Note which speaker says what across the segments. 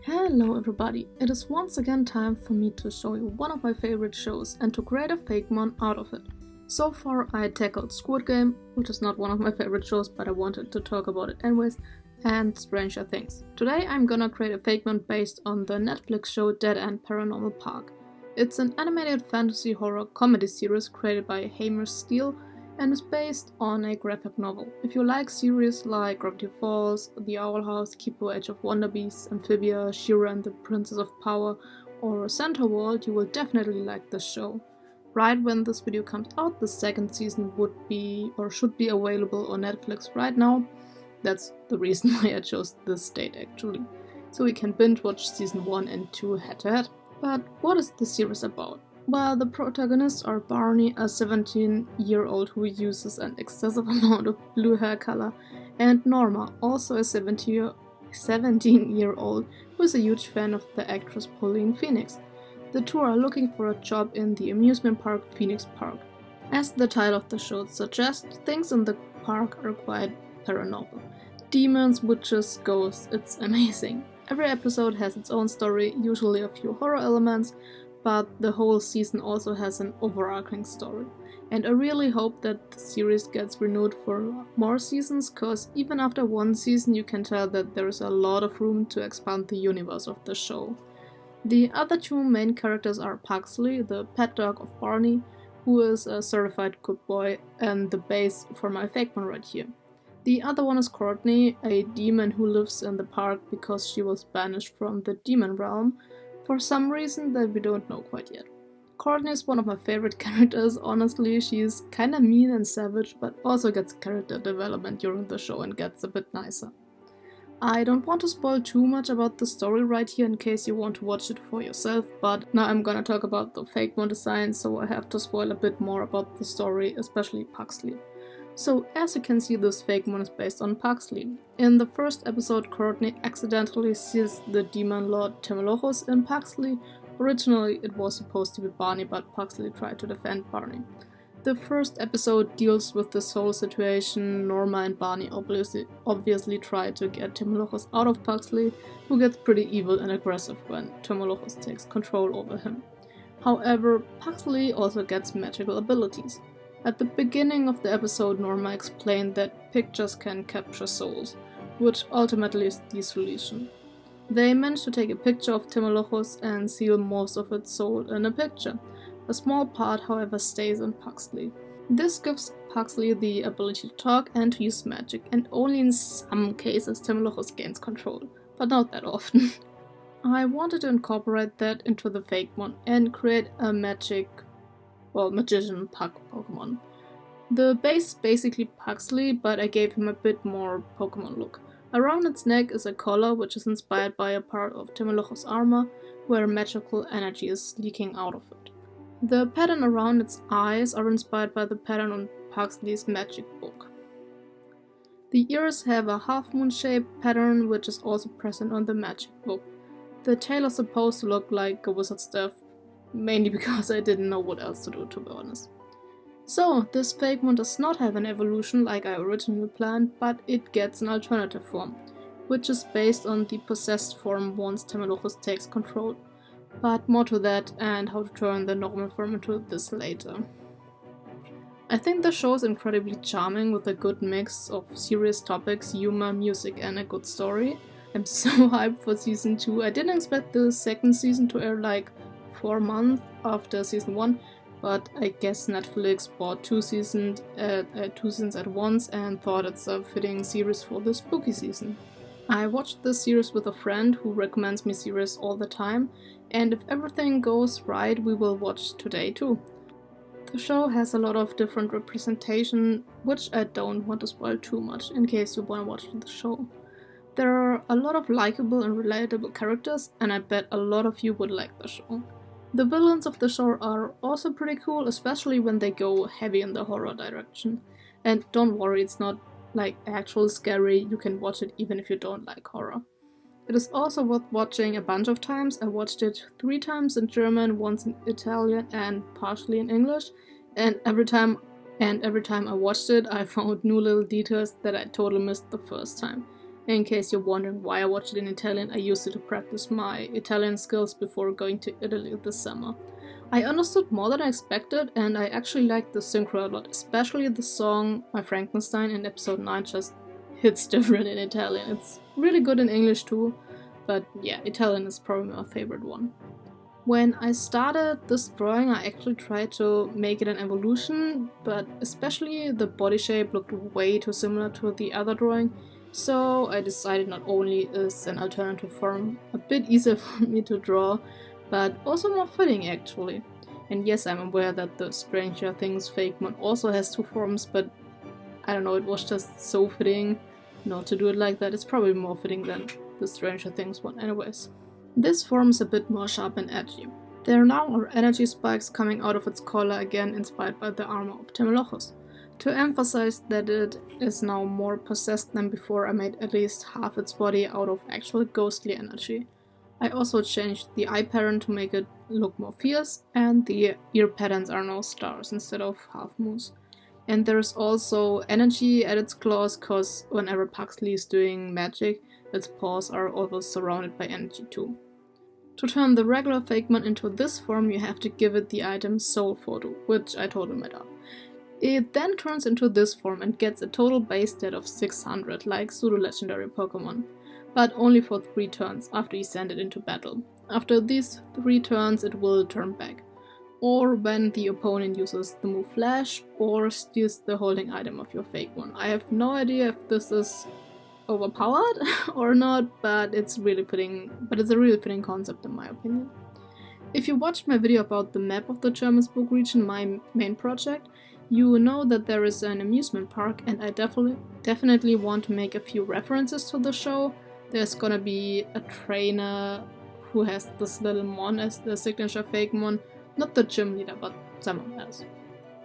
Speaker 1: Hello everybody, it is once again time for me to show you one of my favorite shows and to create a POKÉMON out of it. So far I tackled Squid Game, which is not one of my favorite shows but I wanted to talk about it anyways, and Stranger Things. Today I'm gonna create a POKÉMON based on the Netflix show Dead End Paranormal Park. It's an animated fantasy horror comedy series created by Hamish Steele and is based on a graphic novel. If you like series like Gravity Falls, The Owl House, Kipo Age of Wonder Beasts, Amphibia, She-Ra and the Princess of Power, or Center World, you will definitely like this show. Right when this video comes out, the second season would be or should be available on Netflix right now. That's the reason why I chose this date actually. So we can binge watch season 1 and 2 head to head. But what is the series about? Well, the protagonists are Barney, a 17-year-old who uses an excessive amount of blue hair color, and Norma, also a 17-year-old who is a huge fan of the actress Pauline Phoenix. The two are looking for a job in the amusement park Phoenix Park. As the title of the show suggests, things in the park are quite paranormal. Demons, witches, ghosts, it's amazing. Every episode has its own story, usually a few horror elements, but the whole season also has an overarching story. And I really hope that the series gets renewed for more seasons, cause even after one season you can tell that there is a lot of room to expand the universe of the show. The other two main characters are Pugsley, the pet dog of Barney, who is a certified good boy and the base for my POKÉMON right here. The other one is Courtney, a demon who lives in the park because she was banished from the demon realm, for some reason that we don't know quite yet. Courtney is one of my favorite characters, honestly. She's kinda mean and savage, but also gets character development during the show and gets a bit nicer. I don't want to spoil too much about the story right here in case you want to watch it for yourself, but now I'm gonna talk about the POKÉMON design, so I have to spoil a bit more about the story, especially Pugsley. So, as you can see, this POKÉMON is based on Pugsley. In the first episode, Courtney accidentally sees the demon lord Timilohos in Pugsley. Originally, it was supposed to be Barney, but Pugsley tried to defend Barney. The first episode deals with this whole situation. Norma and Barney obviously try to get Timilohos out of Pugsley, who gets pretty evil and aggressive when Timilohos takes control over him. However, Pugsley also gets magical abilities. At the beginning of the episode, Norma explained that pictures can capture souls, which ultimately is the solution. They managed to take a picture of Timilohos and seal most of its soul in a picture. A small part, however, stays in Pugsley. This gives Pugsley the ability to talk and to use magic, and only in some cases Timilohos gains control, but not that often. I wanted to incorporate that into the POKÉMON and create a magician Pokémon. The base is basically Pugsley, but I gave him a bit more Pokémon look. Around its neck is a collar which is inspired by a part of Timilohos' armor, where magical energy is leaking out of it. The pattern around its eyes are inspired by the pattern on Pugsley's magic book. The ears have a half-moon shaped pattern which is also present on the magic book. The tail is supposed to look like a wizard's staff, mainly because I didn't know what else to do, to be honest. So, this POKÉMON does not have an evolution like I originally planned, but it gets an alternative form, which is based on the possessed form once Timilohos takes control. But more to that and how to turn the normal form into this later. I think the show is incredibly charming with a good mix of serious topics, humor, music and a good story. I'm so hyped for season 2. I didn't expect the second season to air like 4 months after season 1, but I guess Netflix bought two seasons at once and thought it's a fitting series for the spooky season. I watched this series with a friend who recommends me series all the time, and if everything goes right, we will watch today too. The show has a lot of different representation, which I don't want to spoil too much in case you want to watch the show. There are a lot of likable and relatable characters, and I bet a lot of you would like the show. The villains of the show are also pretty cool, especially when they go heavy in the horror direction. And don't worry, it's not like actual scary, you can watch it even if you don't like horror. It is also worth watching a bunch of times. I watched it 3 times in German, once in Italian and partially in English, and every time I watched it I found new little details that I totally missed the first time. In case you're wondering why I watched it in Italian, I used it to practice my Italian skills before going to Italy this summer. I understood more than I expected, and I actually liked the synchro a lot, especially the song My Frankenstein in episode 9 just hits different in Italian. It's really good in English too, but yeah, Italian is probably my favorite one. When I started this drawing, I actually tried to make it an evolution, but especially the body shape looked way too similar to the other drawing, so I decided not only is an alternative form a bit easier for me to draw, but also more fitting actually. And yes, I'm aware that the Stranger Things Fakemon also has 2 forms, but I don't know, it was just so fitting not to do it like that. It's probably more fitting than the Stranger Things one anyways. This form is a bit more sharp and edgy. There now are energy spikes coming out of its collar again, inspired by the armor of Temelochus. To emphasize that it is now more possessed than before, I made at least half its body out of actual ghostly energy. I also changed the eye pattern to make it look more fierce, and the ear patterns are now stars instead of half moons. And there's also energy at its claws, cause whenever Pugsley is doing magic, its paws are always surrounded by energy too. To turn the regular Fakemon into this form, you have to give it the item Soul Photo, which I totally made up. It then turns into this form and gets a total base stat of 600, like pseudo-legendary Pokemon, but only for 3 turns after you send it into battle. After these 3 turns, it will turn back, or when the opponent uses the move Flash or steals the holding item of your Fakemon. I have no idea if this is overpowered or not, but it's a really fitting concept in my opinion. If you watched my video about the map of the Germansburg region, my main project, you know that there is an amusement park, and I definitely want to make a few references to the show. There's gonna be a trainer who has this little mon as the signature Fakemon, not the gym leader, but someone else.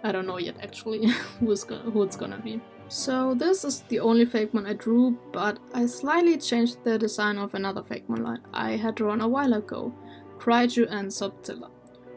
Speaker 1: I don't know yet actually who it's gonna be. So this is the only Fakemon I drew, but I slightly changed the design of another Fakemon line I had drawn a while ago, Kaiju and Subzilla.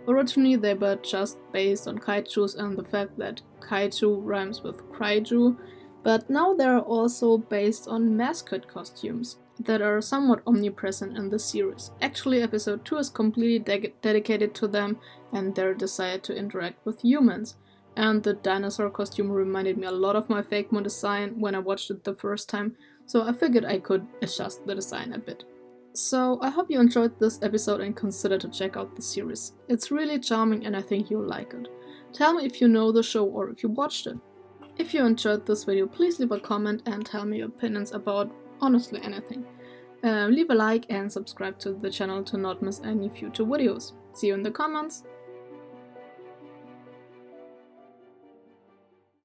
Speaker 1: Originally they were just based on kaijus and the fact that kaiju rhymes with Kaiju, but now they are also based on mascot costumes that are somewhat omnipresent in the series. Actually, episode 2 is completely dedicated to them and their desire to interact with humans. And the dinosaur costume reminded me a lot of my Fakemon design when I watched it the first time, so I figured I could adjust the design a bit. So I hope you enjoyed this episode and consider to check out the series. It's really charming and I think you'll like it. Tell me if you know the show or if you watched it. If you enjoyed this video, please leave a comment and tell me your opinions about honestly anything. Leave a like and subscribe to the channel to not miss any future videos. See you in the comments!